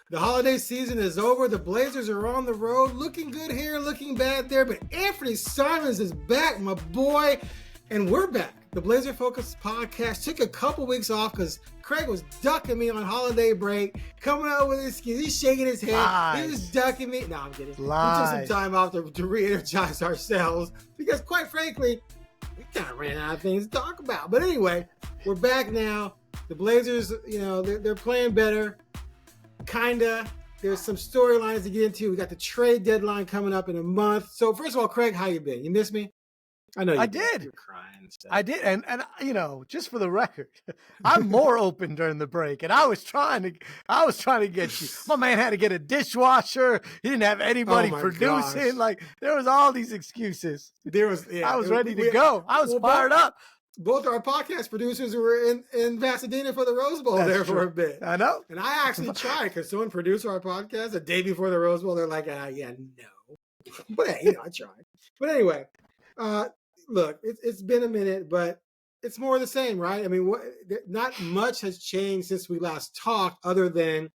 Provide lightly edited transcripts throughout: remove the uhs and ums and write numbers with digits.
The holiday season is over. The Blazers are on the road. Looking good here, looking bad there. But Anfernee Simons is back, my boy. And we're back. The Blazer Focus podcast took a couple weeks off because Craig was ducking me on holiday break, coming out with his excuse. He's shaking his head. Lies. He was ducking me. No, I'm kidding. Lies. We took some time off to re-energize ourselves because, quite frankly, we kind of ran out of things to talk about. But anyway, we're back now. The Blazers, they're playing better. Kinda. There's some storylines to get into. We got the trade deadline coming up in a month. So first of all, Craig, how you been? You miss me? I know you did. You're crying and stuff. I did, and just for the record, I'm more open during the break, and I was trying to get you. My man had to get a dishwasher. He didn't have anybody producing. Gosh. Like there was all these excuses. I was ready to go. I was fired up. Both our podcast producers were in Pasadena for the Rose Bowl. That's there true. for a bit. I know. And I actually tried because someone produced our podcast the day before the Rose Bowl. They're like, yeah, no. But hey, I tried. But anyway, look, it's been a minute, but it's more of the same, right? I mean, not much has changed since we last talked other than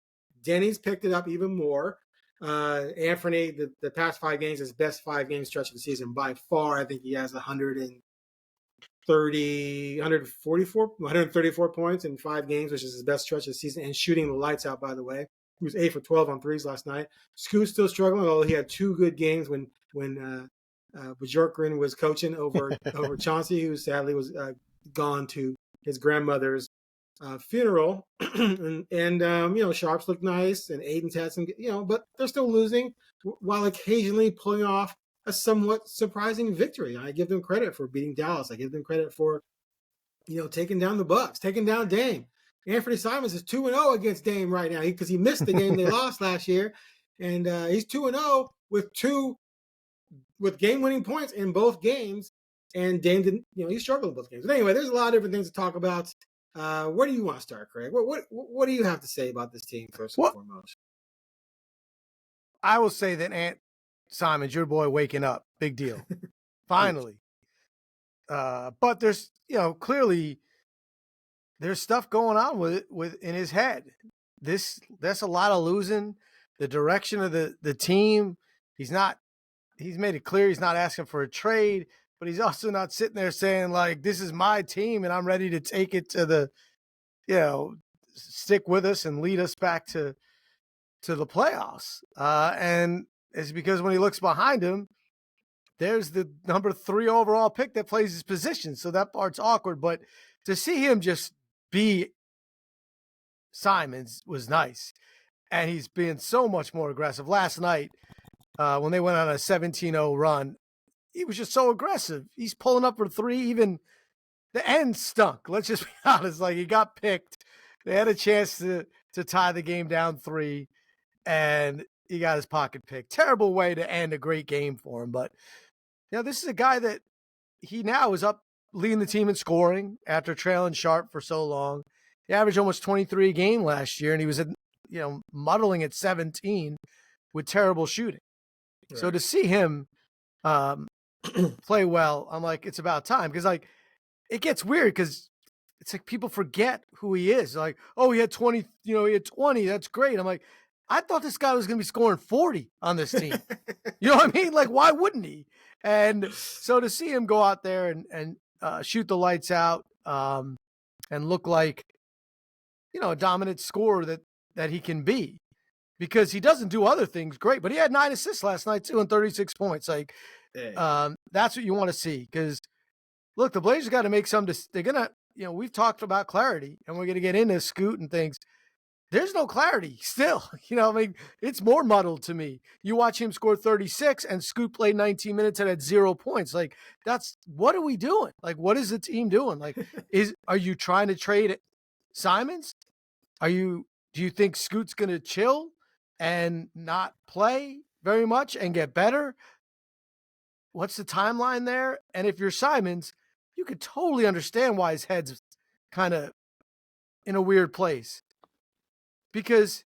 Deni's picked it up even more. Anfernee, the past 5 games, his best 5-game stretch of the season by far. I think he has 134 points in 5 games, which is his best stretch of the season, and shooting the lights out, by the way. He was 8 for 12 on threes last night. Scoot's still struggling, although he had 2 good games when Bjorkgren was coaching over Chauncey, who sadly was gone to his grandmother's funeral. and Sharpe's looked nice, and Aiden's had some, but they're still losing while occasionally pulling off a somewhat surprising victory. I give them credit for beating Dallas. I give them credit for, taking down the Bucks, taking down Dame. Anfernee Simons is 2-0 against Dame right now because he missed the game they lost last year, and he's 2-0 with game-winning points in both games. And Dame didn't, he struggled in both games. But anyway, there's a lot of different things to talk about. Where do you want to start, Craig? What do you have to say about this team first and foremost? I will say that Simons, your boy, waking up, big deal. Finally. But there's, clearly there's stuff going on with in his head. That's a lot of losing. The direction of the team. He's made it clear he's not asking for a trade, but he's also not sitting there saying like, this is my team and I'm ready to take it to the, stick with us and lead us back to the playoffs. And it's because when he looks behind him, there's the number 3 overall pick that plays his position. So that part's awkward, but to see him just be Simons was nice. And he's been so much more aggressive. Last night, when they went on a 17-0 run, he was just so aggressive. He's pulling up for 3. Even the end stunk. Let's just be honest. Like, he got picked. They had a chance to tie the game down 3, and he got his pocket picked. Terrible way to end a great game for him. But, this is a guy that he now is up leading the team in scoring after trailing Sharpe for so long. He averaged almost 23 a game last year, and he was, muddling at 17 with terrible shooting. Right. So to see him play well, I'm like, it's about time. Because, like, it gets weird because it's like people forget who he is. Like, oh, he had 20, he had 20. That's great. I'm like, I thought this guy was going to be scoring 40 on this team. You know what I mean? Like, why wouldn't he? And so to see him go out there and shoot the lights out and look like, a dominant scorer that he can be, because he doesn't do other things great, but he had 9 assists last night too and 36 points. Like, that's what you want to see. Because look, the Blazers got to make they're going to, we've talked about clarity and we're going to get into Scoot and things. There's no clarity still. It's more muddled to me. You watch him score 36 and Scoot played 19 minutes and had 0 points. Like, what are we doing? Like, what is the team doing? Like, are you trying to trade Simons? Do you think Scoot's going to chill and not play very much and get better? What's the timeline there? And if you're Simons, you could totally understand why his head's kind of in a weird place, because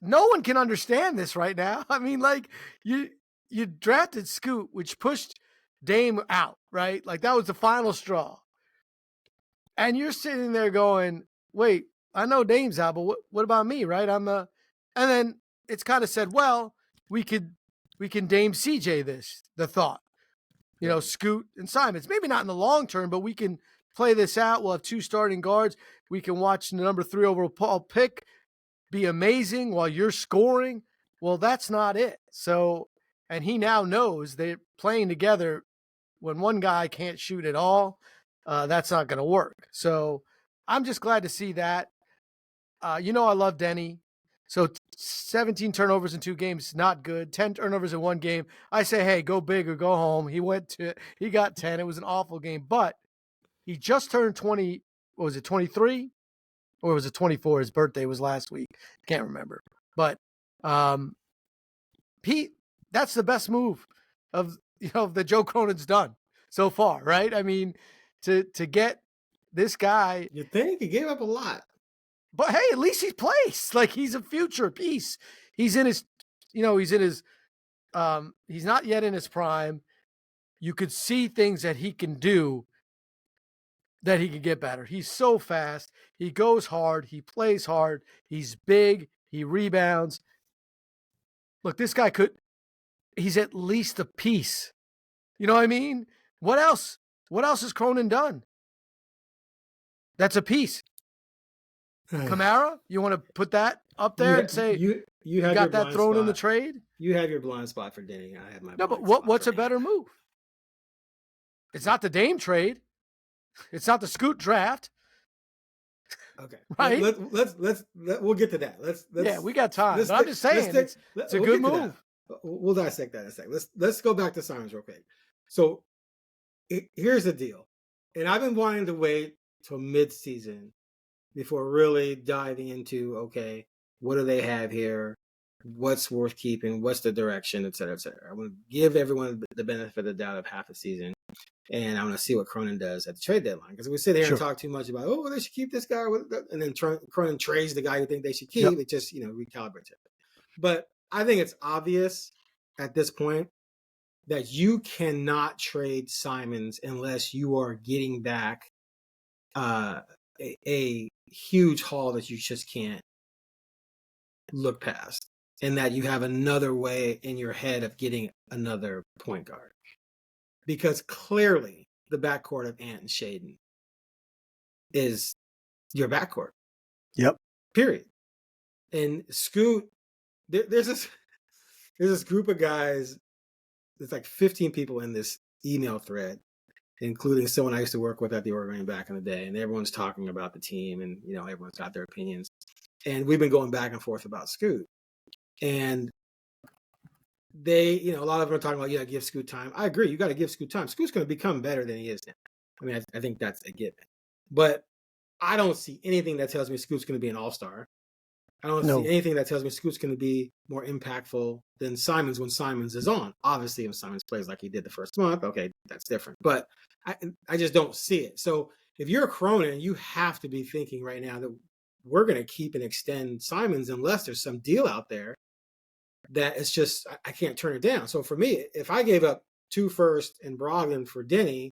no one can understand this right now. I mean, like, you drafted Scoot, which pushed Dame out, right? Like, that was the final straw. And you're sitting there going, wait, I know Dame's out, but what about me, right? I'm the And then it's kind of said, well, we can Dame CJ the thought. Scoot and Simons. Maybe not in the long term, but we can play this out. We'll have 2 starting guards. We can watch the number 3 overall pick be amazing while you're scoring. Well, that's not it. So, and he now knows they're playing together. When one guy can't shoot at all, that's not going to work. So I'm just glad to see that. I love Deni. So 17 turnovers in 2 games, not good. 10 turnovers in 1 game. I say, hey, go big or go home. He got 10. It was an awful game, but he just turned 20. What was it, 23? Or was it 24? His birthday was last week. Can't remember. But that's the best move that Joe Cronin's done so far, right? I mean, to get this guy. You think he gave up a lot. But hey, at least he plays. Like, he's a future piece. He's in his, he's not yet in his prime. You could see things that he can do that he can get better. He's so fast. He goes hard. He plays hard. He's big. He rebounds. Look, this guy he's at least a piece. You know what I mean? What else? What else has Cronin done? That's a piece. Kamara, you want to put that up there and say you got that thrown spot in the trade? You have your blind spot for Deni. I have my no, but what's a better move? It's not the Dame trade. It's not the Scoot draft. Okay, right? We'll get to that. Yeah, we got time. But I'm just saying it's a good move. We'll dissect that in a second. Let's go back to Simons real quick. So here's the deal, and I've been wanting to wait till mid-season before really diving into, okay, what do they have here? What's worth keeping? What's the direction, et cetera, et cetera. I want to give everyone the benefit of the doubt of half a season, and I want to see what Cronin does at the trade deadline. Because we sit here and talk too much about, they should keep this guy, and then Cronin trades the guy who think they should keep. It just, recalibrates it. But I think it's obvious at this point that you cannot trade Simons unless you are getting back a huge haul that you just can't look past, and that you have another way in your head of getting another point guard, because clearly the backcourt of Ant and Shaedon is your backcourt. Yep. Period. And Scoot, there's this group of guys. There's like 15 people in this email thread, including someone I used to work with at the Oregonian back in the day, and everyone's talking about the team, and everyone's got their opinions, and we've been going back and forth about Scoot, and they, a lot of them are talking about, give Scoot time. I agree, you got to give Scoot time. Scoot's going to become better than he is now. I mean, I think that's a given, but I don't see anything that tells me Scoot's going to be an all-star. I don't see anything that tells me Scoot's going to be more impactful than Simons when Simons is on. Obviously, if Simons plays like he did the first month, okay, that's different. But I just don't see it. So if you're a Cronin, you have to be thinking right now that we're going to keep and extend Simons unless there's some deal out there that it's just, I can't turn it down. So for me, if I gave up 2 firsts and Brogdon for Deni,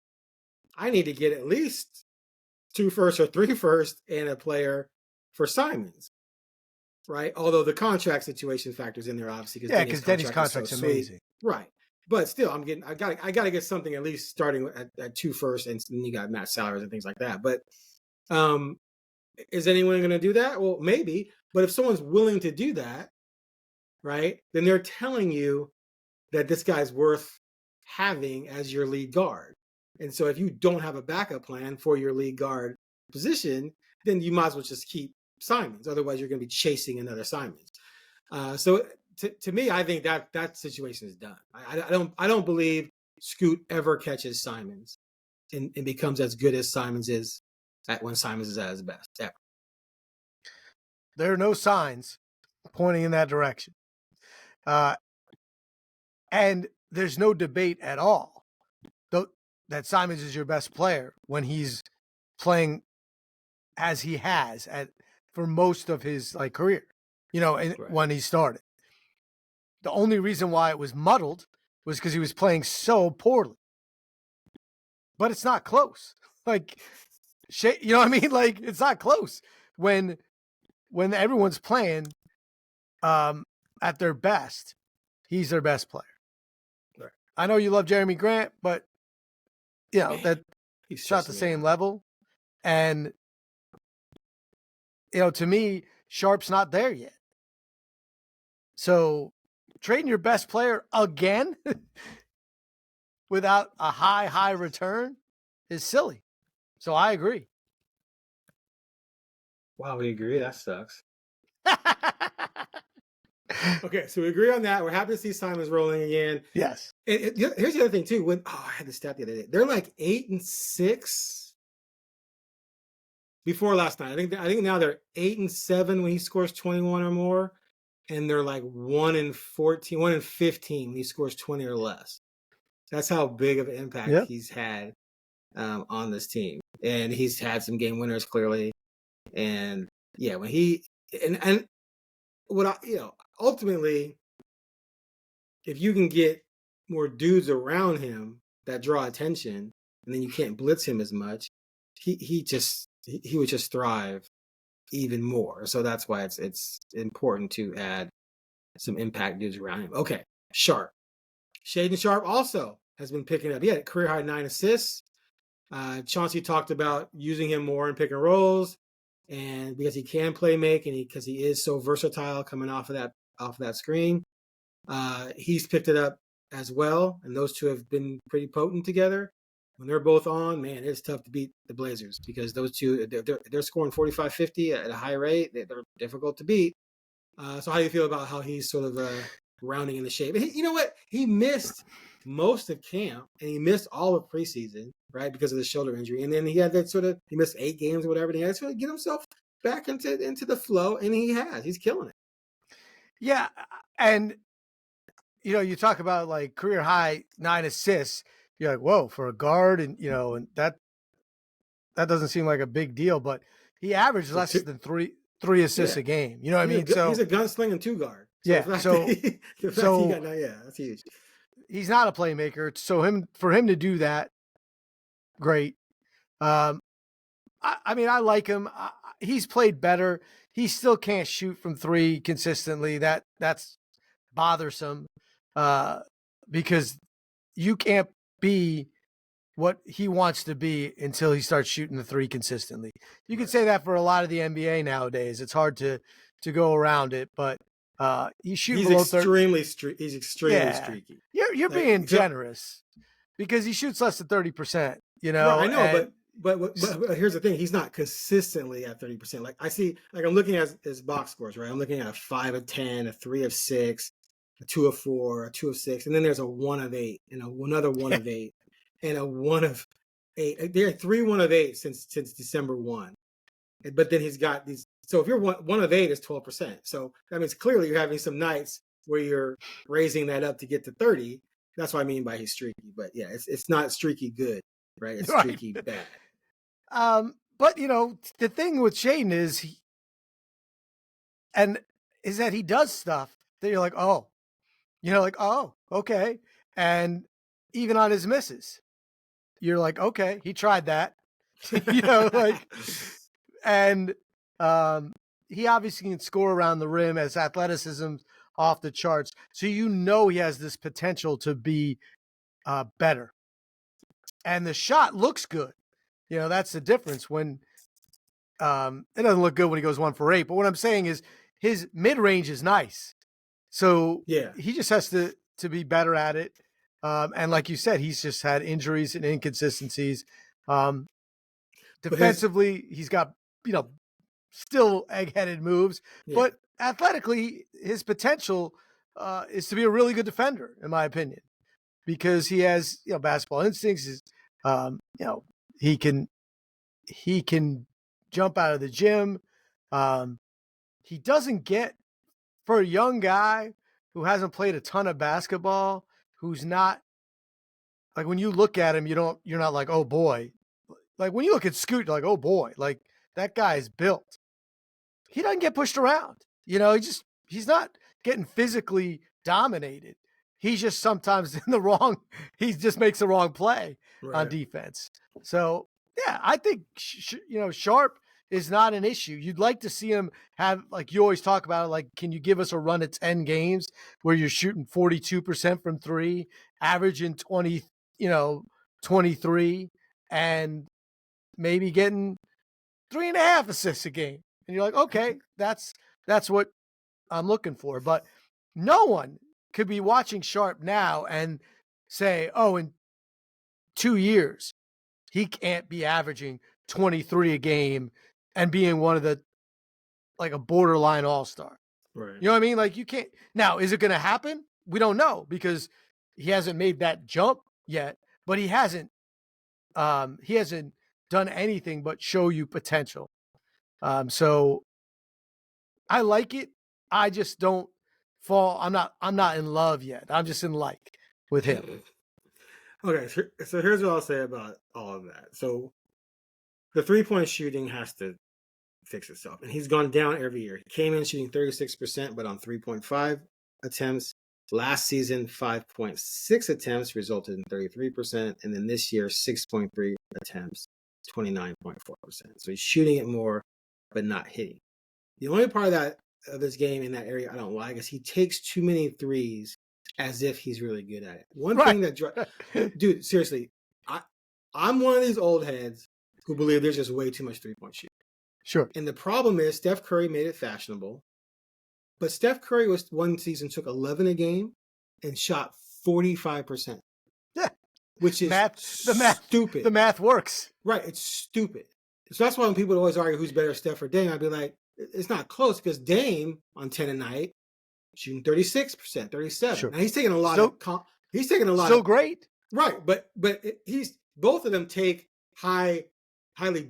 I need to get at least 2 firsts or 3 firsts and a player for Simons. Right, although the contract situation factors in there, obviously, because Deni's contract's amazing. Right, but still, I got to get something at least starting at 2 firsts, and then you got match salaries and things like that. But is anyone going to do that? Well, maybe. But if someone's willing to do that, right, then they're telling you that this guy's worth having as your lead guard. And so if you don't have a backup plan for your lead guard position, then you might as well just keep Simons. Otherwise, you're going to be chasing another Simons. So to me, I think that situation is done. I don't believe Scoot ever catches Simons and becomes as good as Simons is when Simons is at his best ever. There are no signs pointing in that direction, and there's no debate at all that Simons is your best player when he's playing as he has for most of his career, when he started. The only reason why it was muddled was because he was playing so poorly. But it's not close. You know what I mean? It's not close. When everyone's playing at their best, he's their best player. Right. I know you love Jeremy Grant, but that He's not the same level. And to me, Sharpe's not there yet. So trading your best player again without a high return is silly. So I agree. Wow, we agree. That sucks. Okay, so we agree on that. We're happy to see Simons rolling again. Yes. Here's the other thing too. I had the stat the other day. They're like 8-6 before last night. I think now they're 8-7 when he scores 21 or more, and they're like 1-14, 1-15 when he scores 20 or less. That's how big of an impact he's had on this team, and he's had some game winners clearly. And yeah, when he and what ultimately, if you can get more dudes around him that draw attention, and then you can't blitz him as much, he would just thrive even more. So that's why it's important to add some impact dudes around him. Okay, Sharpe. Shaedon Sharpe also has been picking up. He had a career high 9 assists. Chauncey talked about using him more in pick and rolls, and because he can play make, and because he is so versatile coming off of that screen, he's picked it up as well. And those two have been pretty potent together. When they're both on, man, it's tough to beat the Blazers because those two, they're scoring 45, 50 at a high rate. They're difficult to beat. So how do you feel about how he's sort of rounding in the shape? You know what? He missed most of camp, and he missed all of preseason, right, because of the shoulder injury. And then he had that he missed 8 games or whatever. And he had to get himself back into the flow, and he's killing it. Yeah, and you talk about like career high 9 assists. You're like, whoa, for a guard, and and that doesn't seem like a big deal, but he averaged less than three assists a game. You know what I mean? So he's a gunslinging 2 guard. So that's huge. He's not a playmaker, so for him to do that, great. I mean, I like him. He's played better. He still can't shoot from 3 consistently. That's bothersome because you can't be what he wants to be until he starts shooting the 3 consistently. You can say that for a lot of the NBA nowadays. It's hard to go around it, but he's extremely streaky. You're being generous because he shoots less than 30%. I know, but here's the thing: he's not consistently at 30%. Like I see, like I'm looking at his box scores, right? I'm looking at a 5 of 10, a 3 of 6, a 2 of 4, a 2 of 6, and then there's a 1 of 8, and another 1 of 8, and a 1 of 8. There are 3 1 of 8 since December 1, but then he's got these. So if you're 1 of 8 is 12%. So that means clearly you're having some nights where you're raising that up to get to 30. That's what I mean by he's streaky. But yeah, it's not streaky good, right? It's streaky bad. But the thing with Shaedon is that he does stuff that you're like, oh, okay. And even on his misses, you're like, okay, he tried that, and he obviously can score around the rim. As athleticism off the charts. So he has this potential to be better. And the shot looks good. That's the difference when it doesn't look good when he goes 1 for 8. But what I'm saying is his mid-range is nice. So he just has to be better at it. And like you said, he's just had injuries and inconsistencies. Defensively, he's got, still egg-headed moves. Yeah. But athletically, his potential is to be a really good defender, in my opinion, because he has, basketball instincts. He can jump out of the gym. He doesn't get, for a young guy who hasn't played a ton of basketball, who's not, like, when you look at him, you're not like, oh boy. Like when you look at Scoot, you're like, oh boy, like that guy's built. He doesn't get pushed around. He's not getting physically dominated. He's just sometimes he just makes the wrong play on defense. So yeah, I think, Sharpe is not an issue. You'd like to see him have, like you always talk about it, like, can you give us a run at 10 games where you're shooting 42% from three, averaging 20, 23, and maybe getting 3.5 assists a game. And you're like, okay, that's what I'm looking for. But no one could be watching Sharpe now and say, oh, in 2 years, he can't be averaging 23 a game and being one of the, like, a borderline all-star. Right. You know what I mean? Like, you can't. Now, is it going to happen? We don't know because he hasn't made that jump yet, but he hasn't done anything but show you potential. So I like it. I just don't fall. I'm not in love yet. I'm just in like with him. Okay, so here's what I'll say about all of that. So the 3-point shooting has to fix itself, and he's gone down every year. He came in shooting 36%, but on 3.5 attempts. Last season, 5.6 attempts resulted in 33%, and then this year, 6.3 attempts, 29.4%. So he's shooting it more, but not hitting. The only part of this game in that area I don't like is he takes too many threes as if he's really good at it. One thing that, dude, seriously, I'm one of these old heads who believe there's just way too much 3-point shooting. Sure. And the problem is Steph Curry made it fashionable, but Steph Curry one season took 11 a game and shot 45%. Yeah. Which is stupid. The math works. Right. It's stupid. So that's why when people always argue who's better, Steph or Dame, I'd be like, it's not close because Dame on 10 a night shooting 36%, 37. Sure. Now he's taking a lot of great. Right, but he's both of them take highly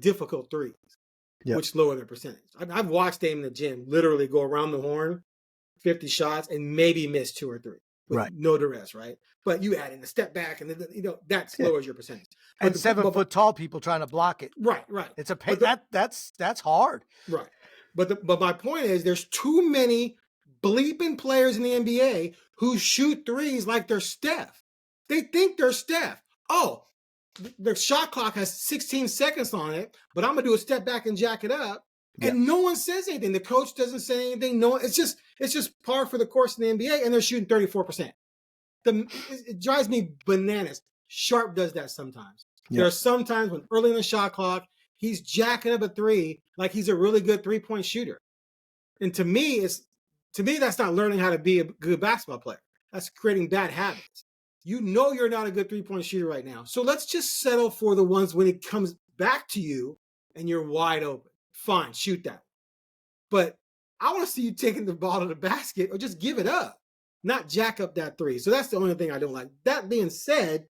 difficult threes, which lower their percentage. I've watched Dame in the gym literally go around the horn, 50 shots, and maybe miss 2 or 3 with no duress, right? But you add in the step back, and then that lowers your percentage. And 7-foot tall people trying to block it. Right. It's that's hard. Right. But my point is, there's too many bleeping players in the NBA who shoot threes like they're Steph. They think they're Steph. Oh, the shot clock has 16 seconds on it, but I'm gonna do a step back and jack it up, and no one says anything. The coach doesn't say anything. No, it's just par for the course in the NBA, and they're shooting 34%. It drives me bananas. Sharpe does that sometimes. There are some times when early in the shot clock, he's jacking up a three like he's a really good 3-point shooter. And to me, that's not learning how to be a good basketball player. That's creating bad habits. You know you're not a good 3-point shooter right now. So let's just settle for the ones when it comes back to you and you're wide open. Fine, shoot that. But I want to see you taking the ball to the basket or just give it up, not jack up that three. So that's the only thing I don't like. That being said,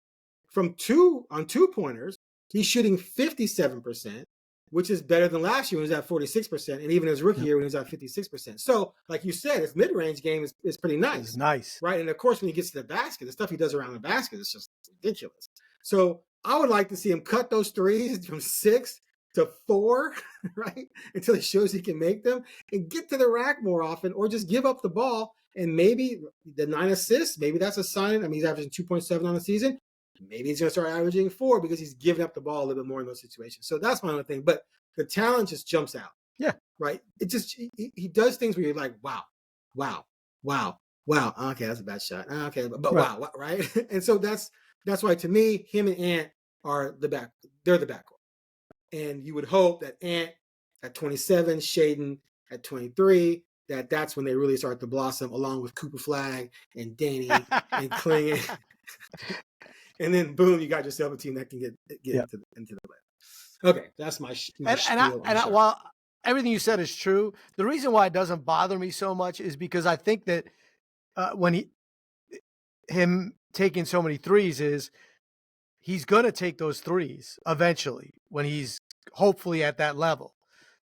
from 2-pointers, he's shooting 57%, which is better than last year when he was at 46%, and even his rookie year when he was at 56%. So, like you said, his mid-range game is pretty nice. It's nice. Right? And, of course, when he gets to the basket, the stuff he does around the basket is just ridiculous. So, I would like to see him cut those threes from 6 to 4, right, until he shows he can make them, and get to the rack more often, or just give up the ball, and maybe the 9 assists, maybe that's a sign. I mean, he's averaging 2.7 on the season. Maybe he's going to start averaging 4 because he's giving up the ball a little bit more in those situations. So that's my only thing. But the talent just jumps out. Yeah. Right? It just, he does things where you're like, wow. Okay, that's a bad shot. Okay, but wow, right? And so that's why, to me, him and Ant are they're the backcourt. And you would hope that Ant at 27, Shaedon at 23, that's when they really start to blossom, along with Cooper Flag and Deni and Kling. And then, boom, you got yourself a team that can get into the playoffs. Okay, that's my spiel. While everything you said is true, the reason why it doesn't bother me so much is because I think that when him taking so many threes is he's going to take those threes eventually when he's hopefully at that level.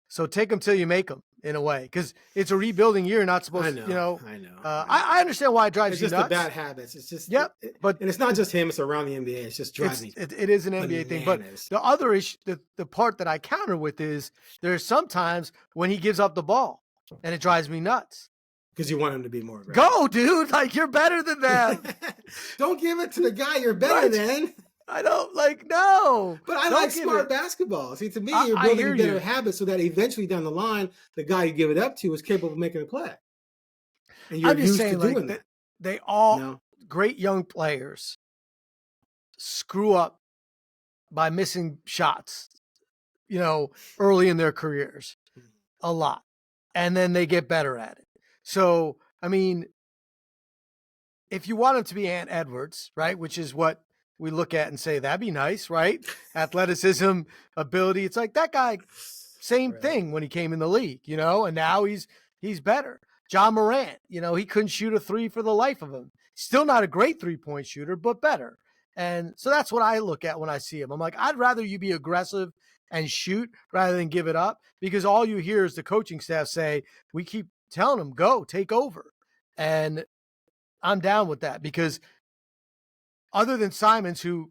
So take them till you make them, in a way, because it's a rebuilding year. Not supposed to, I know. I understand why it drives you nuts. It's just the bad habits. It's just, but and it's not just him. It's around the NBA. It's just drives me. It is an NBA thing. But the other issue, the part that I counter with is there's sometimes when he gives up the ball, and it drives me nuts. Because you want him to be more aggressive. Go, dude! Like, you're better than them. Don't give it to the guy you're better than. I don't no. But I Don't like give smart it. basketball. See, to me, I you're hear building better you. habits so that eventually down the line, the guy you give it up to is capable of making a play. And you're I'm just used saying, to doing that. they all No? great young players screw up by missing shots, early in their careers a lot. And then they get better at it. So, I mean, if you want him to be Ant Edwards, right, which is what we look at and say, that'd be nice, right? Athleticism, ability. It's like that guy, same thing when he came in the league, and now he's better. John Morant, he couldn't shoot a three for the life of him. Still not a great 3-point shooter, but better. And so that's what I look at when I see him. I'm like, I'd rather you be aggressive and shoot rather than give it up, because all you hear is the coaching staff say, we keep telling him, go, take over. And I'm down with that, because other than Simons, who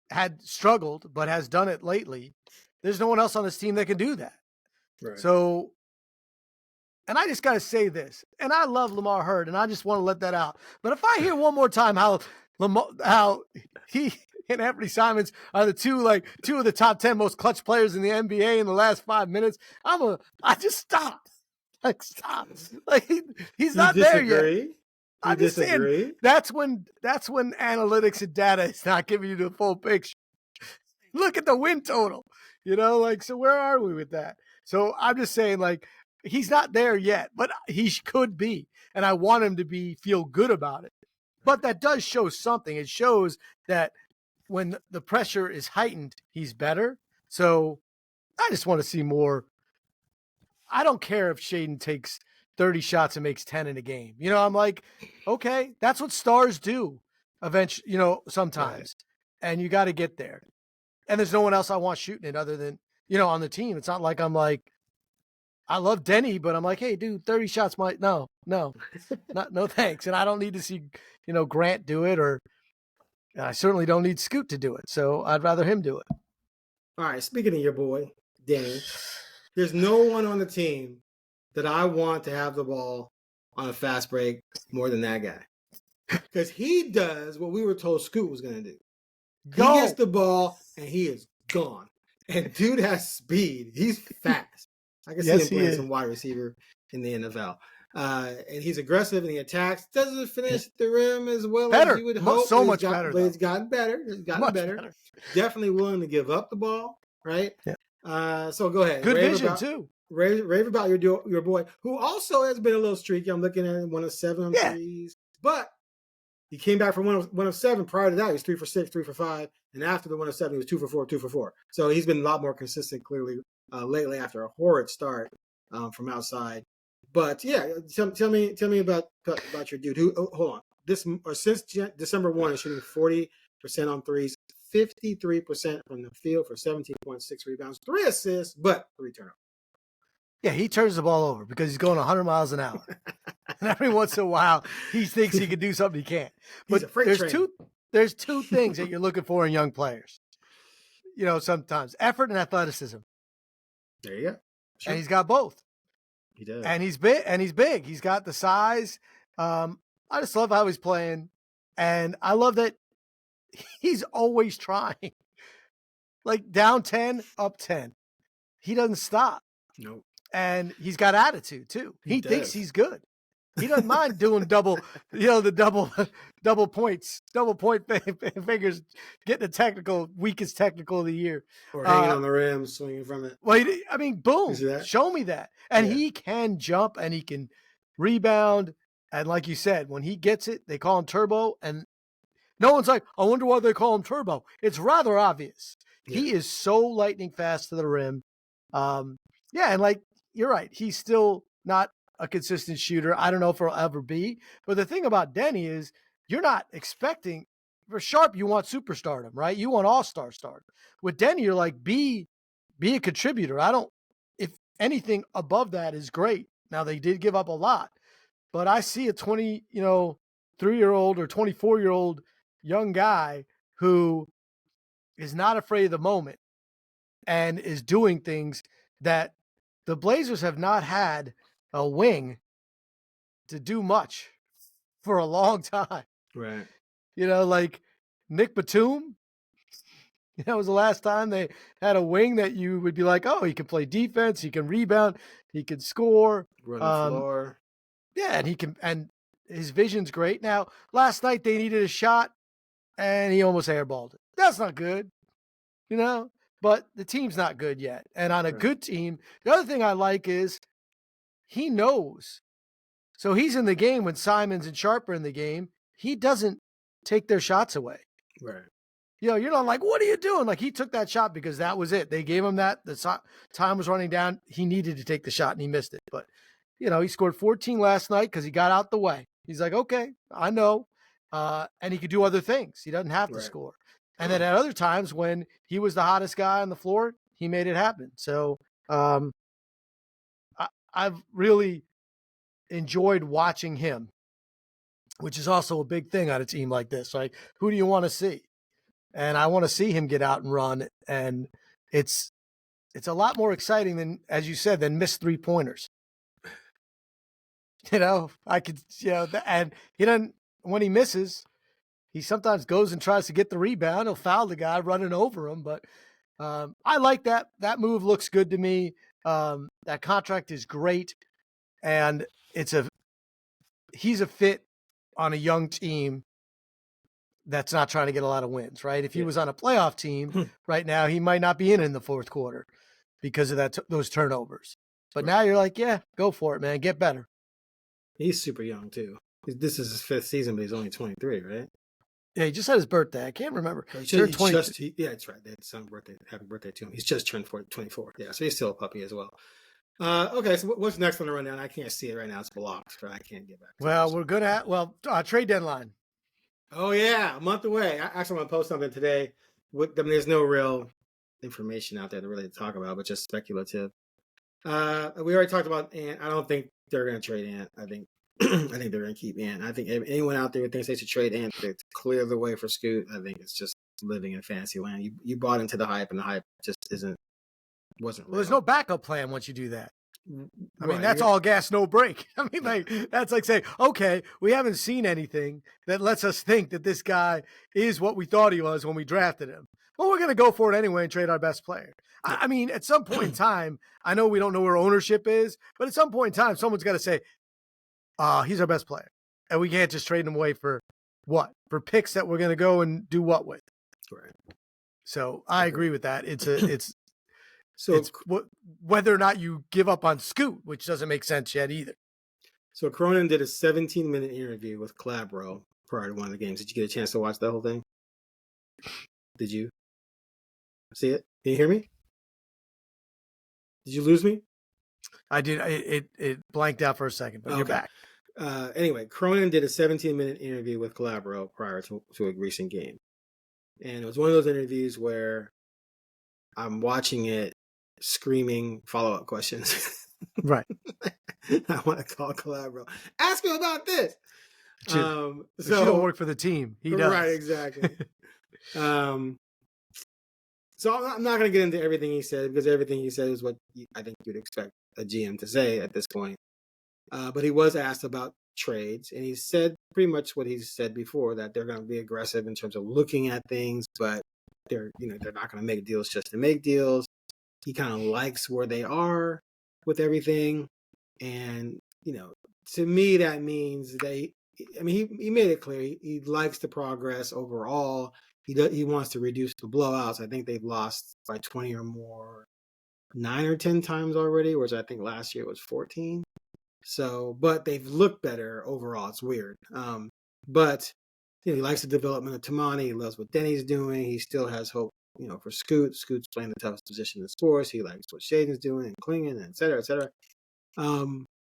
had struggled but has done it lately, there's no one else on this team that can do that. Right. So, and I just got to say this, and I love Lamar Hurd, and I just want to let that out. But if I hear one more time how he and Anfernee Simons are the two of the top 10 most clutch players in the NBA in the last 5 minutes, I just stop. Stop. He's not there yet. I'm just saying, that's when analytics and data is not giving you the full picture. Look at the win total, so where are we with that? So I'm just saying, he's not there yet, but he could be, and I want him to feel good about it. But that does show something. It shows that when the pressure is heightened, he's better. So I just want to see more. I don't care if Shaedon takes 30 shots and makes 10 in a game. I'm like, okay, that's what stars do eventually, sometimes. Right. And you got to get there. And there's no one else I want shooting it other than, on the team. It's not like I'm like, I love Deni, but I'm like, hey, dude, 30 shots might, no, no thanks. And I don't need to see, Grant do it, or I certainly don't need Scoot to do it. So I'd rather him do it. All right, speaking of your boy, Deni, there's no one on the team that I want to have the ball on a fast break more than that guy. Because he does what we were told Scoot was going to do. He gets the ball, and he is gone. And dude has speed. He's fast. I can see him playing some wide receiver in the NFL. And he's aggressive, and he attacks. Doesn't finish the rim as well as you would hope. So much better. But it's gotten better. Better. Definitely willing to give up the ball, right? Yeah. So go ahead. Good vision, too. Rave about your boy, who also has been a little streaky. I'm looking at him, 1 of 7 on threes. But he came back from 1 of 7. Prior to that, he was 3 for 6, 3 for 5. And after the 1 of 7, he was 2 for 4, 2 for 4. So he's been a lot more consistent, clearly, lately after a horrid start from outside. But yeah, tell me about your dude. Who? Hold on. Since December 1, he's shooting 40% on threes, 53% from the field for 17.6 rebounds, 3 assists, but 3 turnovers. Yeah, he turns the ball over because he's going 100 miles an hour. And every once in a while, he thinks he can do something he can't. But there's two things that you're looking for in young players. Sometimes effort and athleticism. There you go. Sure. And he's got both. He does. And he's big. He's got the size. I just love how he's playing. And I love that he's always trying. Down 10, up 10. He doesn't stop. Nope. And he's got attitude too. He thinks he's good. He doesn't mind doing double points, double point fingers, getting the weakest technical of the year. Or hanging on the rim, swinging from it. Well, boom, show me that. And he can jump and he can rebound. And like you said, when he gets it, they call him Turbo. And no one's like, I wonder why they call him Turbo. It's rather obvious. Yeah. He is so lightning fast to the rim. And you're right. He's still not a consistent shooter. I don't know if he'll ever be. But the thing about Deni is you're not expecting – for Sharpe, you want superstardom, right? You want all-star stardom. With Deni, you're like, be a contributor. If anything above that is great. Now, they did give up a lot. But I see a 23-year-old or 24-year-old young guy who is not afraid of the moment and is doing things that the Blazers have not had a wing to do much for a long time. Right. Nick Batum. That was the last time they had a wing that you would be like, oh, he can play defense, he can rebound, he can score. Run the floor. Yeah, and he can, and his vision's great. Now, last night they needed a shot, and he almost airballed it. That's not good, but the team's not good yet. And on a good team, the other thing I like is he knows. So he's in the game when Simons and Sharpe are in the game. He doesn't take their shots away. Right. You're not like, what are you doing? Like, he took that shot because that was it. They gave him that. The time was running down. He needed to take the shot, and he missed it. But, he scored 14 last night because he got out the way. He's like, okay, I know. And he could do other things. He doesn't have to score. And then at other times when he was the hottest guy on the floor, he made it happen. So I've really enjoyed watching him, which is also a big thing on a team like this. Like, who do you want to see? And I want to see him get out and run. And it's a lot more exciting than, as you said, than missed 3-pointers. I could, and he doesn't, when he misses, he sometimes goes and tries to get the rebound. He'll foul the guy running over him. But I like that. That move looks good to me. That contract is great. And he's a fit on a young team that's not trying to get a lot of wins, right? If he was on a playoff team right now, he might not be in the fourth quarter because of those turnovers. But now you're like, yeah, go for it, man. Get better. He's super young too. This is his 5th season, but he's only 23, right? Yeah, he just had his birthday. I can't remember. Yeah, that's right. They had some birthday. Happy birthday to him. He's just turned 24. Yeah, so he's still a puppy as well. Okay, so what's next on the rundown? I can't see it right now. It's blocked, but I can't get back. Well, we're good at trade deadline. Oh yeah, a month away. I actually want to post something today. There's no real information out there to really talk about, but just speculative. We already talked about Ant. I don't think they're going to trade Ant. I think they're going to keep Ant. I think anyone out there who thinks they should trade Ant to clear the way for Scoot, I think it's just living in fantasy land. You bought into the hype, and the hype just wasn't real. Well, there's no backup plan once you do that. I mean, that's all gas, no break. I mean, that's like saying, okay, we haven't seen anything that lets us think that this guy is what we thought he was when we drafted him. Well, we're going to go for it anyway and trade our best player. I mean, at some point in time, I know we don't know where ownership is, but at some point in time, someone's got to say, he's our best player. And we can't just trade him away for what? For picks that we're going to go and do what with? Right. So I agree with that. It's whether or not you give up on Scoot, which doesn't make sense yet either. So Cronin did a 17-minute interview with Clabro prior to one of the games. Did you get a chance to watch the whole thing? Did you see it? Can you hear me? Did you lose me? I did. It blanked out for a second, but you're back. Anyway, Cronin did a 17-minute interview with Calabro prior to a recent game. And it was one of those interviews where I'm watching it screaming follow-up questions. Right. I want to call Calabro. Ask him about this. So you don't work for the team. He does. Right, exactly. So I'm not going to get into everything he said because everything he said is what I think you'd expect a GM to say at this point. But he was asked about trades, and he said pretty much what he said before, that they're going to be aggressive in terms of looking at things, but they're not going to make deals just to make deals. He kind of likes where they are with everything, and to me that means he made it clear he likes the progress overall. He wants to reduce the blowouts. I think they've lost by 20 or more 9 or 10 times already, whereas I think last year it was 14. So, but they've looked better overall. It's weird. But he likes the development of Tamani. He loves what Deni's doing. He still has hope, for Scoot. Scoot's playing the toughest position in sports. He likes what Shaedon's doing and Klingon, et cetera, et cetera.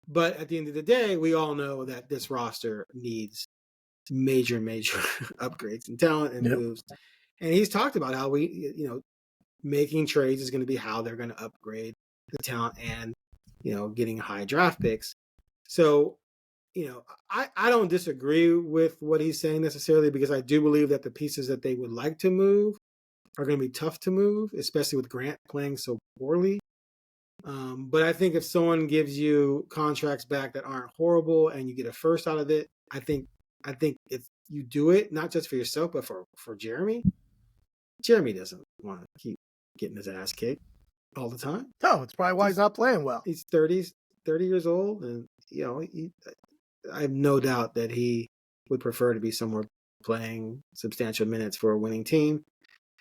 But at the end of the day, we all know that this roster needs major upgrades in talent and moves. And he's talked about how making trades is going to be how they're going to upgrade the talent and, getting high draft picks. So, I don't disagree with what he's saying necessarily, because I do believe that the pieces that they would like to move are going to be tough to move, especially with Grant playing so poorly. But I think if someone gives you contracts back that aren't horrible and you get a first out of it, I think I think if you do it, not just for yourself, but for Jeremy. Jeremy doesn't want to keep getting his ass kicked all the time. No, it's probably why he's not playing well. He's 30 years old, and I have no doubt that he would prefer to be somewhere playing substantial minutes for a winning team.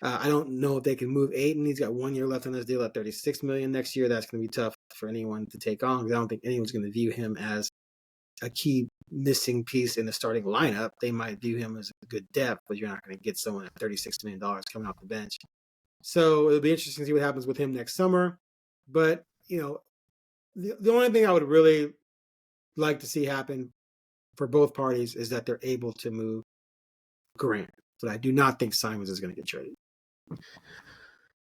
I don't know if they can move Ayton. He's got 1 year left on his deal at $36 million next year. That's going to be tough for anyone to take on, because I don't think anyone's going to view him as a key missing piece in the starting lineup. They might view him as a good depth, but you're not going to get someone at $36 million coming off the bench. So it'll be interesting to see what happens with him next summer. But, the only thing I would really like to see happen for both parties is that they're able to move Grant. But I do not think Simons is going to get traded.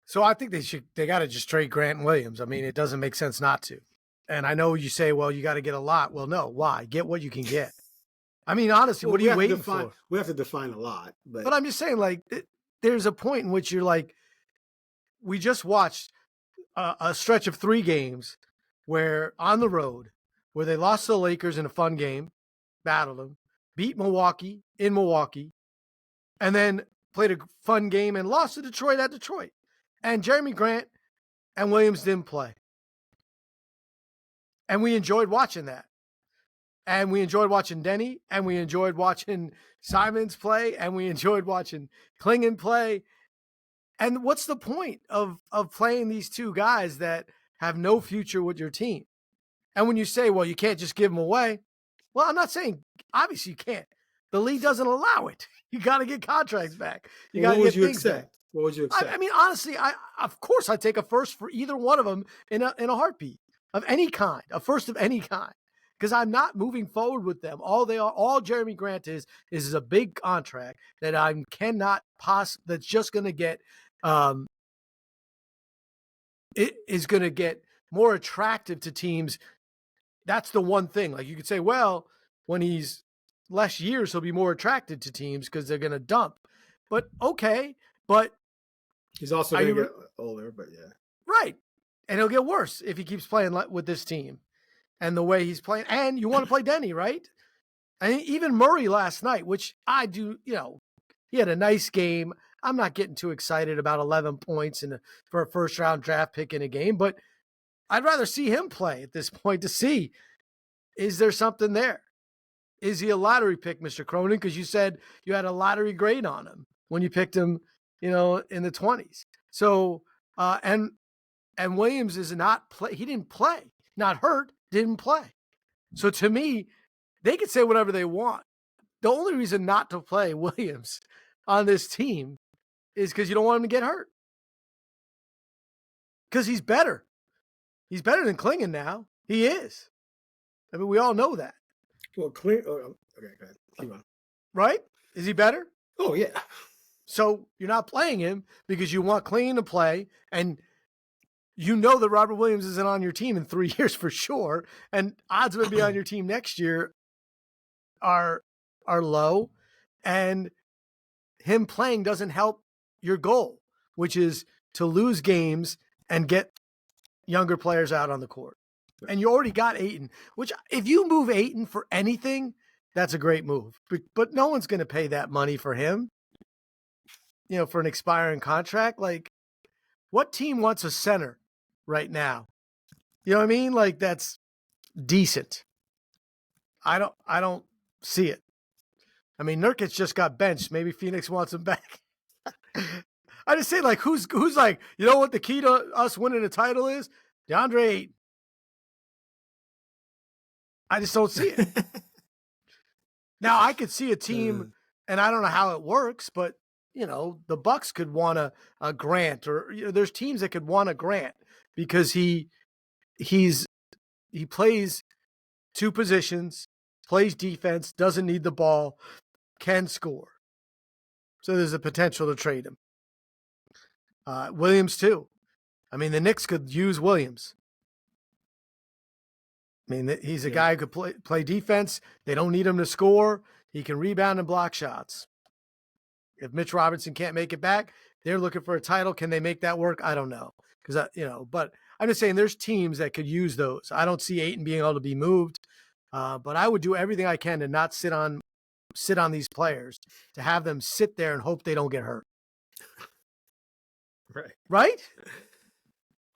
So I think they got to just trade Grant and Williams. I mean, it doesn't make sense not to. And I know you say, well, you got to get a lot. Well, no, why? Get what you can get. I mean, honestly, what are you waiting for? We have to define a lot. But I'm just saying, like, there's a point in which you're like, we just watched a stretch of 3 games where on the road, where they lost to the Lakers in a fun game, battled them, beat Milwaukee in Milwaukee, and then played a fun game and lost to Detroit at Detroit. And Jeremy Grant and Williams didn't play. And we enjoyed watching that. And we enjoyed watching Deni, and we enjoyed watching Simons play, and we enjoyed watching Klingon play. And what's the point of playing these two guys that have no future with your team? And when you say, well, you can't just give them away. Well, I'm not saying, obviously you can't. The league doesn't allow it. You got to get contracts back. You got to get things back. What would you accept? I mean, honestly, of course I'd take a first for either one of them in a heartbeat of any kind, a first of any kind, because I'm not moving forward with them. All Jeremy Grant is a big contract that I cannot that's just going to get, it is going to get more attractive to teams. That's the one thing. Like you could say, well, when he's less years, he'll be more attracted to teams because they're going to dump. But okay, but he's also going to get older, but yeah. Right. And he'll get worse if he keeps playing with this team and the way he's playing. And you want to play Deni, right? And even Murray last night, which I do, he had a nice game. I'm not getting too excited about 11 points for a first-round draft pick in a game, but I'd rather see him play at this point to see, is there something there? Is he a lottery pick, Mr. Cronin? Because you said you had a lottery grade on him when you picked him, in the 20s. So, and Williams is not play. He didn't play, not hurt, didn't play. So to me, they could say whatever they want. The only reason not to play Williams on this team is because you don't want him to get hurt. Because he's better. He's better than Klingon now. He is. I mean, we all know that. Well, okay, go ahead. Keep on. Right? Is he better? Oh, yeah. So you're not playing him because you want Klingon to play, and you know that Robert Williams isn't on your team in 3 years for sure, and odds of him being on your team next year are low, and him playing doesn't help your goal, which is to lose games and get younger players out on the court. And you already got Ayton, which if you move Ayton for anything, that's a great move. But no one's going to pay that money for him, for an expiring contract. Like, what team wants a center right now? You know what I mean? Like, that's decent. I don't see it. I mean, Nurkic just got benched. Maybe Phoenix wants him back. I just say, like, who's like, you know what the key to us winning a title is? DeAndre Ayton. I just don't see it. Now, I could see a team, and I don't know how it works, but, the Bucks could want a Grant, or there's teams that could want a Grant because he plays 2 positions, plays defense, doesn't need the ball, can score. So there's a potential to trade him. Williams, too. I mean, the Knicks could use Williams. I mean, he's a guy who could play defense. They don't need him to score. He can rebound and block shots. If Mitch Robinson can't make it back, they're looking for a title. Can they make that work? I don't know. Because, but I'm just saying there's teams that could use those. I don't see Ayton being able to be moved. But I would do everything I can to not sit on sit on these players, to have them sit there and hope they don't get hurt. Right. Right?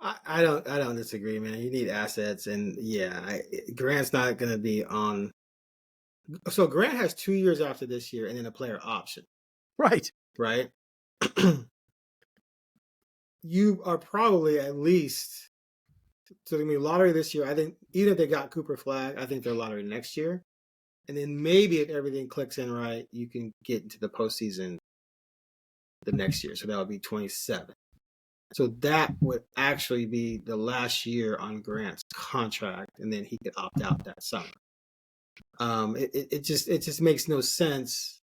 I don't disagree, man. You need assets, and Grant's not going to be on. So Grant has 2 years after this year, and then a player option. Right. Right. You are probably at least, so going to be lottery this year. I think even if they got Cooper Flag, I think they're lottery next year. And then maybe if everything clicks in right, you can get into the postseason the next year. So that would be 27. So that would actually be the last year on Grant's contract, and then he could opt out that summer. It just makes no sense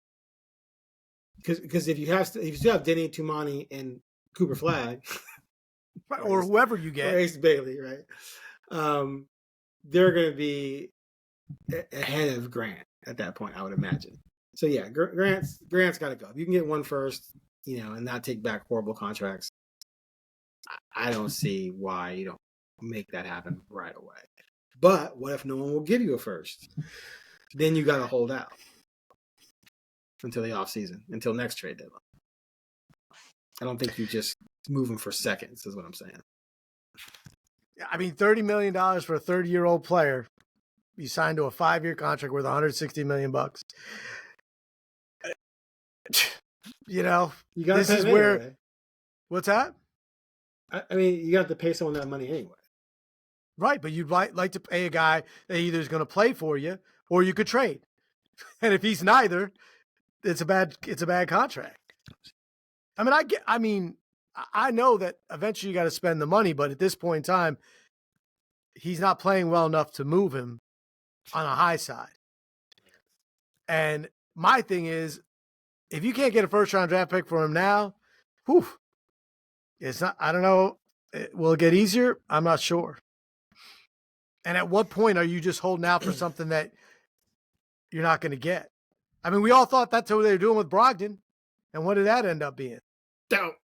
because if you still have Deni, Tumani, and Cooper Flag, or whoever you get, or Ace Bailey, right? They're going to be ahead of Grant at that point, I would imagine. So yeah, Grant's got to go. If you can get one first, and not take back horrible contracts, I don't see why you don't make that happen right away. But what if no one will give you a first? Then you got to hold out until the offseason, until next trade deadline. I don't think you just move them for seconds, is what I'm saying. I mean, $30 million for a 30-year-old player. You signed to a 5-year contract worth $160 million. You got this is where. Anyway. What's that? I mean, you have to pay someone that money anyway. Right, but you'd like to pay a guy that either is going to play for you or you could trade. And if he's neither, it's a bad contract. I know that eventually you got to spend the money, but at this point in time, he's not playing well enough to move him on a high side. And my thing is, if you can't get a first-round draft pick for him now, it's not. I don't know. Will it get easier? I'm not sure. And at what point are you just holding out for something that you're not going to get? I mean, we all thought that's what they were doing with Brogdon, and what did that end up being? Don't.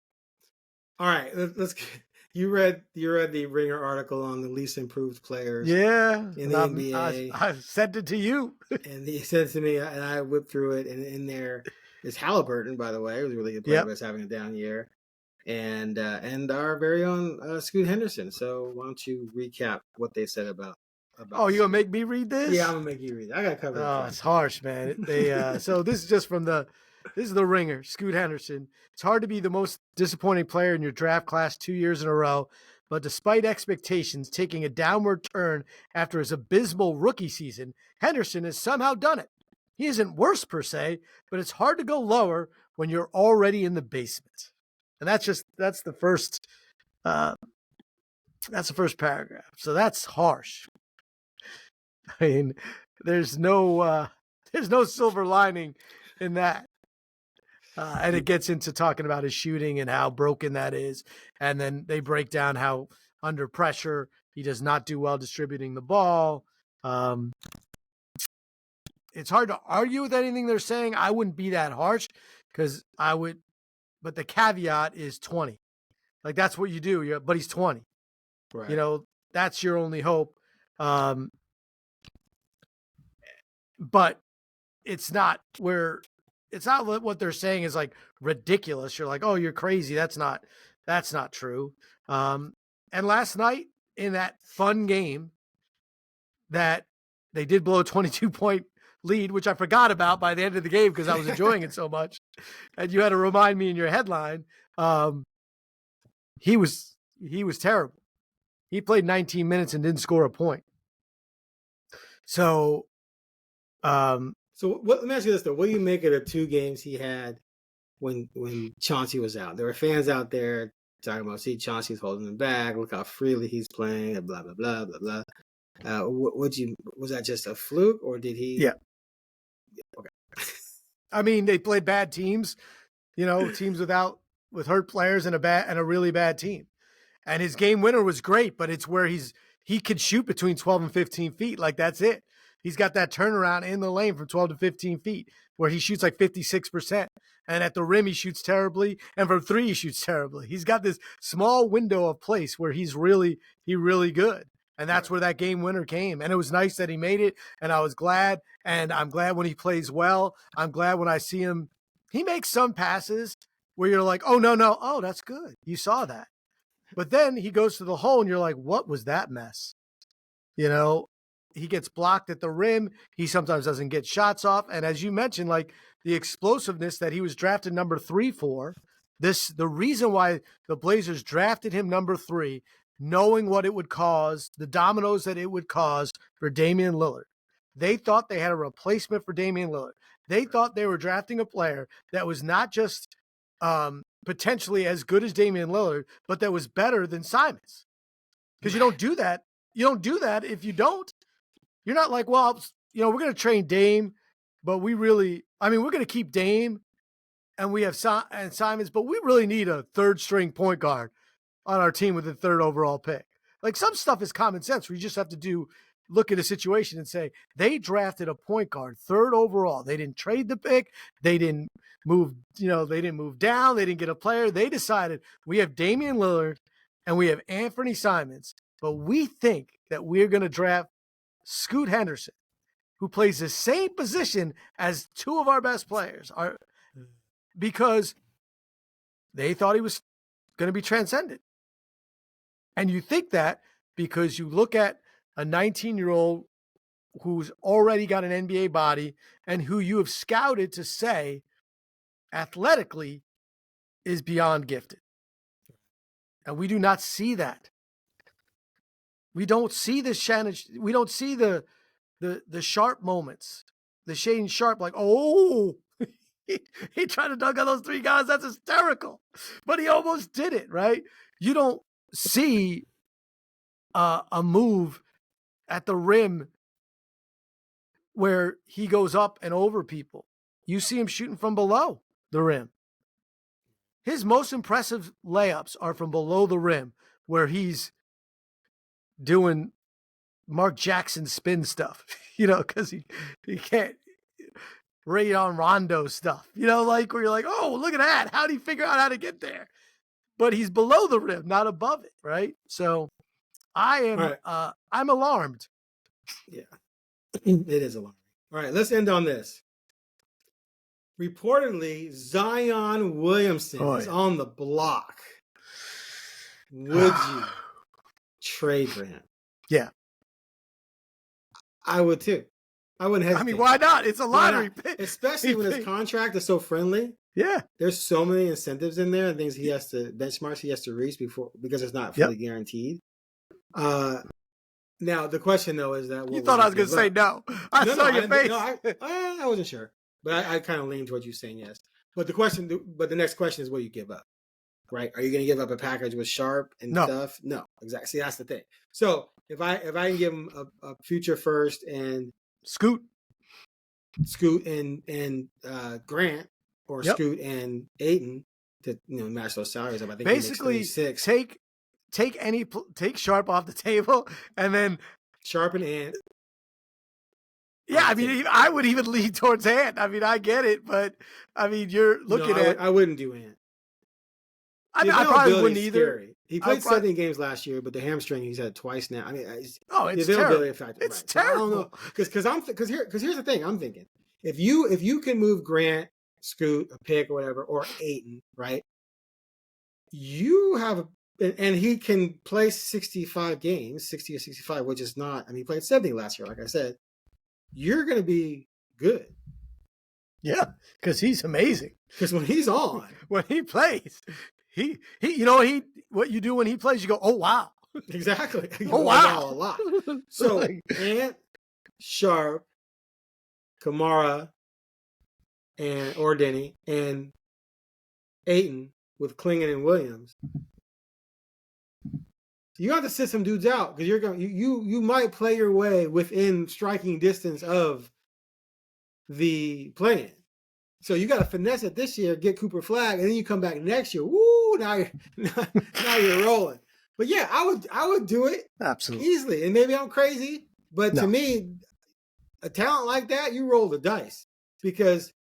All right, let's. You read the Ringer article on the least improved players. Yeah, in the NBA. I sent it to you, and he sent it to me, and I whipped through it. And in there is Halliburton, by the way, who was a really good player, but is having a down year, and our very own Scoot Henderson. So why don't you recap what they said about? Oh, you gonna make me read this? Yeah, I'm gonna make you read it. I gotta cover it. Oh, it's harsh, man. So this is just from this is the Ringer. Scoot Henderson. It's hard to be the most disappointing player in your draft class 2 years in a row, but despite expectations taking a downward turn after his abysmal rookie season, Henderson has somehow done it. He isn't worse per se, but it's hard to go lower when you're already in the basement. And that's the first paragraph. So that's harsh. I mean, there's no silver lining in that. And it gets into talking about his shooting and how broken that is. And then they break down how under pressure, he does not do well distributing the ball. It's hard to argue with anything they're saying. I wouldn't be that harsh because I would, but the caveat is 20. Like that's what you do. But he's 20. Right. That's your only hope. But it's not what they're saying is like ridiculous. You're like, oh, you're crazy. That's not true. And last night in that fun game that they did blow a 22-point lead, which I forgot about by the end of the game because I was enjoying it so much. And you had to remind me in your headline. He was terrible. He played 19 minutes and didn't score a point. So, let me ask you this though: what do you make of the 2 games he had when Chauncey was out? There were fans out there talking about, "See, Chauncey's holding him back. Look how freely he's playing." Blah blah blah blah blah. Was that just a fluke, or did he? Yeah. Okay. I mean, they played bad teams. Teams with hurt players and a really bad team. And his game winner was great, but it's where he could shoot between 12 and 15 feet. Like that's it. He's got that turnaround in the lane from 12 to 15 feet where he shoots like 56%. And at the rim, he shoots terribly. And from 3, he shoots terribly. He's got this small window of place where he's really good. And that's where that game winner came. And it was nice that he made it. And I was glad. And I'm glad when he plays well. I'm glad when I see him. He makes some passes where you're like, oh, no. Oh, that's good. You saw that. But then he goes to the hole and you're like, what was that mess? You know, he gets blocked at the rim. He sometimes doesn't get shots off. And as you mentioned, like the explosiveness that he was drafted number 3 for, the reason why the Blazers drafted him number 3, knowing what it would cause, the dominoes that it would cause for Damian Lillard. They thought they had a replacement for Damian Lillard. They thought they were drafting a player that was not just potentially as good as Damian Lillard, but that was better than Simons. Because you don't do that. You don't do that if you don't. You're not like, well, you know, we're going to train Dame, but we're going to keep Dame and we have Simons, but we really need a third string point guard on our team with the 3rd overall pick. Like some stuff is common sense where you just have to look at a situation and say, they drafted a point guard 3rd overall. They didn't trade the pick. They didn't move, they didn't move down. They didn't get a player. They decided we have Damian Lillard and we have Anfernee Simons, but we think that we're going to draft Scoot Henderson, who plays the same position as 2 of our best players, because they thought he was going to be transcended. And you think that because you look at a 19-year-old who's already got an NBA body and who you have scouted to say athletically is beyond gifted. And we do not see that. We don't see the Shannon. We don't see the Sharpe moments. The Shaedon Sharpe, like, oh, he tried to dunk on those 3 guys. That's hysterical. But he almost did it, right? You don't see a move at the rim where he goes up and over people. You see him shooting from below the rim. His most impressive layups are from below the rim, where he's doing Mark Jackson spin stuff, because he can't rate on Rondo stuff, like where you're like, oh, look at that. How did he figure out how to get there? But he's below the rim, not above it, right? So I am, right. I'm alarmed. Yeah, it is alarming. All right, let's end on this. Reportedly, Zion Williamson is on the block. Would you trade for him? Yeah. I would too. I wouldn't hesitate. I mean, why not? It's a lottery pick. Especially when his contract is so friendly. Yeah. There's so many incentives in there and things benchmarks he has to reach because it's not fully guaranteed. Now, the question, though, is that... You thought I was going to say no. I saw your face. I wasn't sure. But I kind of leaned towards you saying yes. But the next question is, what do you give up? Right? Are you going to give up a package with Sharpe and stuff? No, exactly. See, that's the thing. So if I can give him a future first and Scoot and Grant or Scoot and Ayton to match those salaries up, I think basically take Sharpe off the table and then Sharpe and Ant. Yeah, I mean, I would even lean towards Ant. I mean, I get it, but I mean, you're looking at. I wouldn't do Ant. I probably wouldn't either. Scary. He played 17 games last year, but the hamstring he's had twice now. I mean, it's terrible. Factor, it's terrible. I don't know because here's the thing. I'm thinking if you can move Grant, Scoot, a pick or whatever, or Ayton, right? You have and he can play 65 games, 60 or 65, which is not. I mean, he played 70 last year, like I said. You're going to be good. Yeah, because he's amazing. Because when he's on, when he plays, he what you do when he plays, you go, oh wow, exactly. Oh wow, a lot. So Ant, Sharpe, Kamara, or Deni, and Ayton with Klingon and Williams. You have to sit some dudes out because you might play your way within striking distance of the play-in. So you got to finesse it this year, get Cooper Flag, and then you come back next year. Woo! Now you're rolling. But yeah, I would do it absolutely easily. And maybe I'm crazy, but to me, a talent like that, you roll the dice because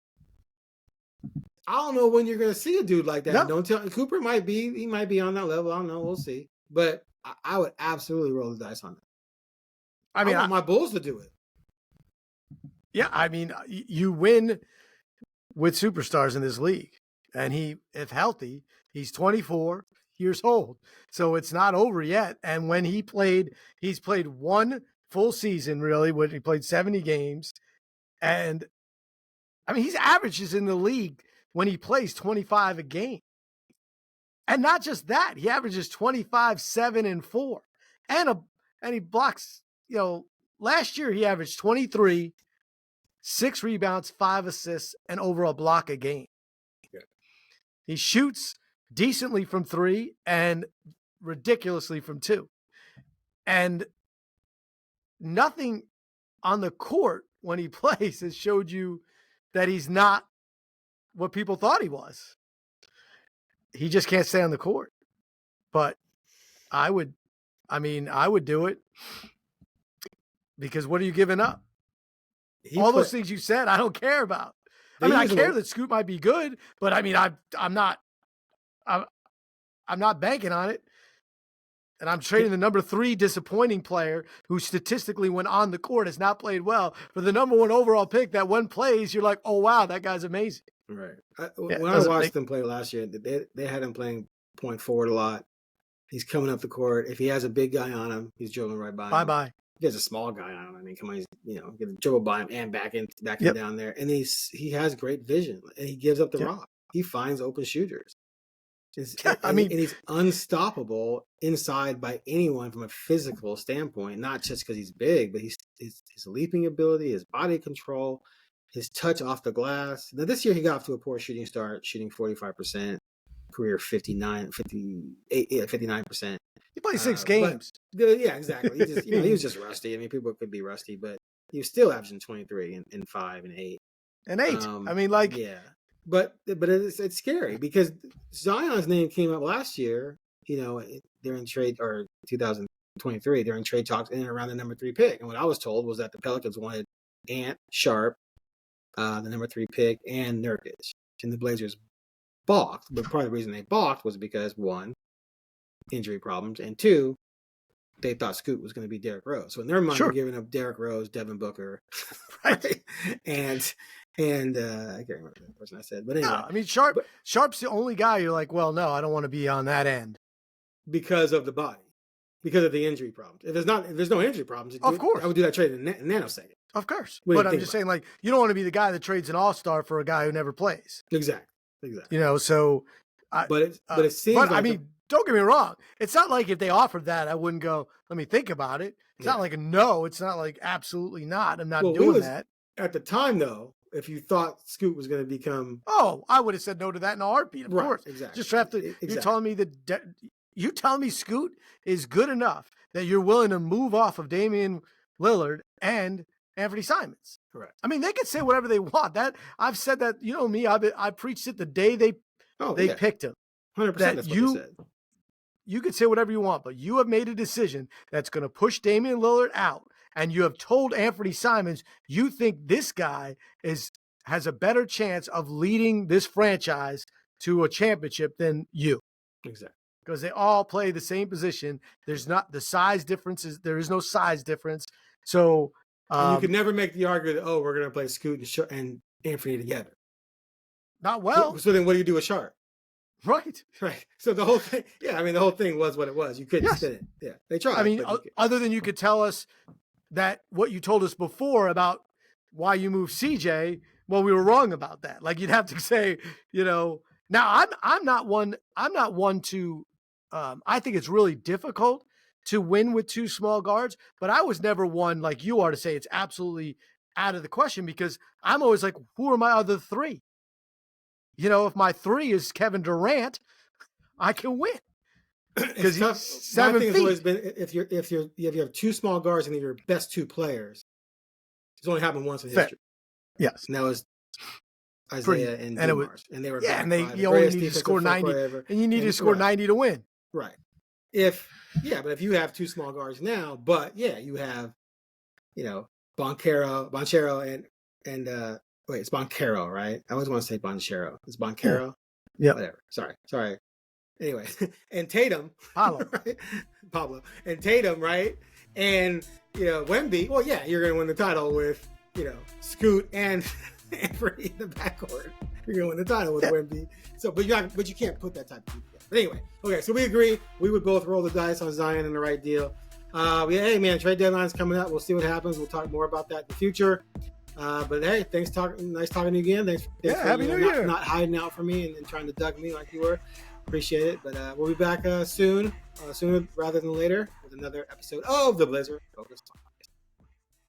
I don't know when you're going to see a dude like that. No. Don't tell Cooper he might be on that level. I don't know. We'll see. But I would absolutely roll the dice on that. I want my Bulls to do it. Yeah, I mean, you win with superstars in this league. And if healthy, he's 24 years old. So it's not over yet. And when he's played one full season, really, when he played 70 games. And I mean, he's averages in the league when he plays 25 a game. And not just that, he averages 25, 7, and 4. And he blocks, last year he averaged 23, 6 rebounds, 5 assists, and over a block a game. Yeah. He shoots decently from 3 and ridiculously from 2. And nothing on the court when he plays has showed you that he's not what people thought he was. He just can't stay on the court. But I would do it, because what are you giving up? Those things you said, I don't care about. I care that Scoot might be good, but I mean, I'm not banking on it. And I'm trading the number 3 disappointing player who statistically, when on the court, has not played well, for the number 1 overall pick that when plays, you're like, oh, wow, that guy's amazing. Right. When I watched them play last year, they had him playing point forward a lot. He's coming up the court. If he has a big guy on him, he's dribbling right by him. Bye-bye. He has a small guy on him. I mean, come on, he's, get a dribble by him and back in down there. And he has great vision, and he gives up the rock. He finds open shooters. And he's unstoppable inside by anyone from a physical standpoint, not just because he's big, but his leaping ability, his body control, his touch off the glass. Now, this year he got off to a poor shooting start, shooting 45%, career 59%. He played 6 games. Yeah, exactly. He was just rusty. I mean, people could be rusty, but he was still averaging 23 and 5 and 8. And 8. Yeah. But it's scary because Zion's name came up last year, during trade, or 2023, during trade talks in and around the number 3 pick. And what I was told was that the Pelicans wanted Sharpe, the number 3 pick, and Nurkic. And the Blazers balked. But part of the reason they balked was because, 1, injury problems, and 2, they thought Scoot was going to be Derrick Rose. So in their mind, they're giving up Derrick Rose, Devin Booker, right? And I can't remember the person I said, but anyway. No, I mean, Sharpe's the only guy you're like, well, no, I don't want to be on that end because of the body, because of the injury problems. If there's no injury problems, of course, I would do that trade in a nanosecond. Of course, but I'm just saying, like, you don't want to be the guy that trades an all-star for a guy who never plays. Exactly. So. But it seems. But like don't get me wrong. It's not like if they offered that, I wouldn't go, let me think about it. It's not like a no. It's not like absolutely not. I'm not doing that. At the time, though, if you thought Scoot was going to become. Oh, I would have said no to that in a heartbeat, of course. Exactly. Just have to. Exactly. You're telling me Scoot is good enough that you're willing to move off of Damian Lillard and Anfernee Simons. Correct. I mean, they could say whatever they want. That I've said that. You know me. I preached it the day they picked him. 100%. That's what they said. You could say whatever you want, but you have made a decision that's going to push Damian Lillard out, and you have told Anfernee Simons you think this guy has a better chance of leading this franchise to a championship than you. Exactly. Because they all play the same position. There's not the size differences. There is no size difference. So you could never make the argument that, we're going to play Scoot and Anfernee together. Not well. So then what do you do with Sharpe? Right. So the whole thing, the whole thing was what it was. You couldn't spin it. Yeah, they tried. I mean, other than you could tell us that what you told us before about why you moved CJ, well, we were wrong about that. Like, you'd have to say, now I'm not one to, I think it's really difficult to win with 2 small guards, but I was never one like you are to say it's absolutely out of the question, because I'm always like, who are my other 3? If my 3 is Kevin Durant, I can win because he's 7 feet. My thing has always been if you have 2 small guards and they're your best 2 players, it's only happened once in history. Yes, and that was Isaiah and DeMars, and they were you only need to score 90, and you need to score 90 to win. Right. But if you have 2 small guards now, but you have, Banchero and wait, it's Banchero, right? I always want to say Banchero. It's Banchero? Yeah. Whatever. Sorry. Anyway, and Tatum. Pablo. Right? Pablo. And Tatum, right? And Wemby. Well, yeah, you're going to win the title with Scoot and Anfernee in the backcourt. You're going to win the title with Wemby. So, but you can't put that type of team together. But anyway, okay. So we agree. We would both roll the dice on Zion and the right deal. Hey man, trade deadline's coming up. We'll see what happens. We'll talk more about that in the future. But hey, nice talking to you again. Thanks for Happy New Year. Not hiding out from me and trying to dug me like you were. Appreciate it. But we'll be back soon, sooner rather than later, with another episode of the Blizzard Focus Talk.